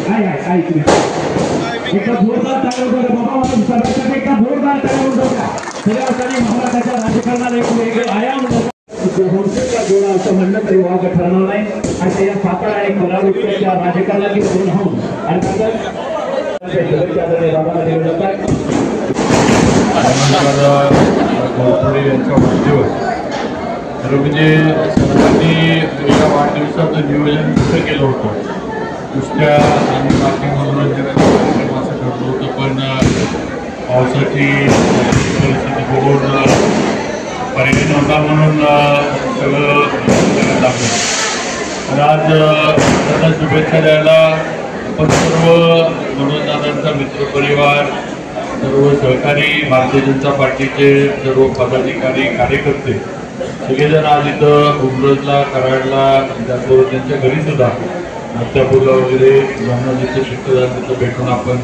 एक जोरदार टाळ्या होता बाबा सर्वांसाठी एक जोरदार टाळ्या होता सगळ्यांसाठी महाराष्ट्राच्या राजकारणाला एक वेगळे आयाम होता जोडा असं म्हणलं तरी वाव ठरणार नाही आणि या सातारा आणि कोल्हापूरच्या राजकारणाची दोन होऊन आणि म्हणजे वाढदिवसाचं नियोजन कसं केलं होतं नुसत्या आणि बाकी मनोरंजनाचा कार्यक्रम असं ठरलं होतं पण पावसाची परिस्थिती बघून पर्याय नव्हता म्हणून सगळं लागलं तर आज त्यांना शुभेच्छा द्यायला आपण सर्व मनोरंजनाचा मित्रपरिवार सर्व सहकारी भारतीय जनता पार्टीचे सर्व पदाधिकारी कार्यकर्ते सगळेजण आज इथं उमरजला कराडला त्याचबरोबर त्यांच्या घरीसुद्धा नाट्यापूरला वगैरे ब्रह्मजीचं शिक्षण तिथं भेटून आपण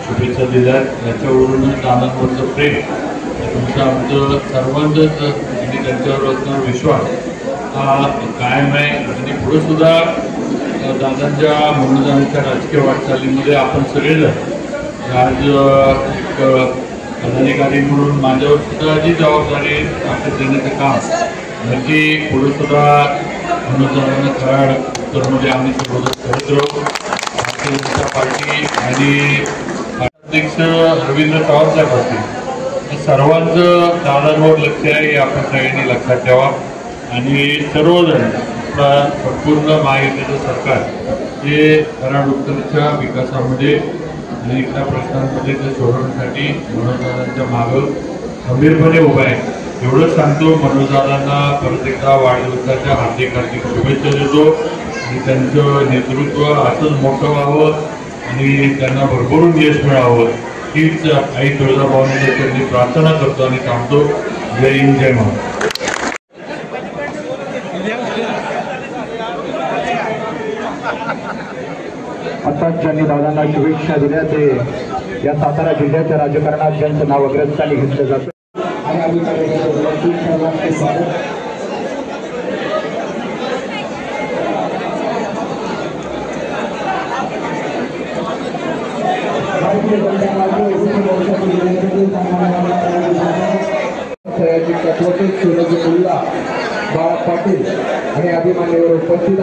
शुभेच्छा दिल्या याच्यावरूनच दादांवरचं प्रेम तुमचं आमचं सर्वांचंच आणि त्यांच्यावर असणारा विश्वास हा कायम आहे आणि पुढेसुद्धा दादांच्या मनोरंजनाच्या राजकीय वाटचालीमध्ये आपण सगळेजण आज एक पदाधिकारी म्हणून माझ्यावर सुद्धा जी जबाबदारी ताकद देण्याचं काम नक्की पुढेसुद्धा मनोरंजनानं कराड तर म्हणजे आम्ही सर्वजण करत राहू भारतीय जनता पार्टी आणि अध्यक्ष रवींद्र चव्हाण साहेब असतील सर्वांचं दादांवर लक्ष आहे हे आपण सगळ्यांनी लक्षात ठेवा आणि सर्वजण आपला संपूर्ण महायुतीचं सरकार हे कराड उत्तरच्या विकासामध्ये आणि इथल्या प्रश्नांमध्ये ते सोडवण्यासाठी मनोजदादांच्या मागं खंबीरपणे उभा आहे एवढंच सांगतो मनोजदादांना परत एकदा वाढदिवसाच्या हार्दिक हार्दिक शुभेच्छा देतो आणि त्यांचं नेतृत्व असंच मोठं व्हावं आणि त्यांना भरभरून यश मिळावं हीच आई तुळजाभवानी त्यांनी प्रार्थना करतो आणि सांगतो जय हिंद जय महाराष्ट्र. आता ज्यांनी दादांना शुभेच्छा दिल्या ते या सातारा जिल्ह्याच्या राजकारणात ज्यांचं नाव अग्रस्थानी घेतलं जातं बाळा पाटील आणि अभिमान्यावर उपस्थित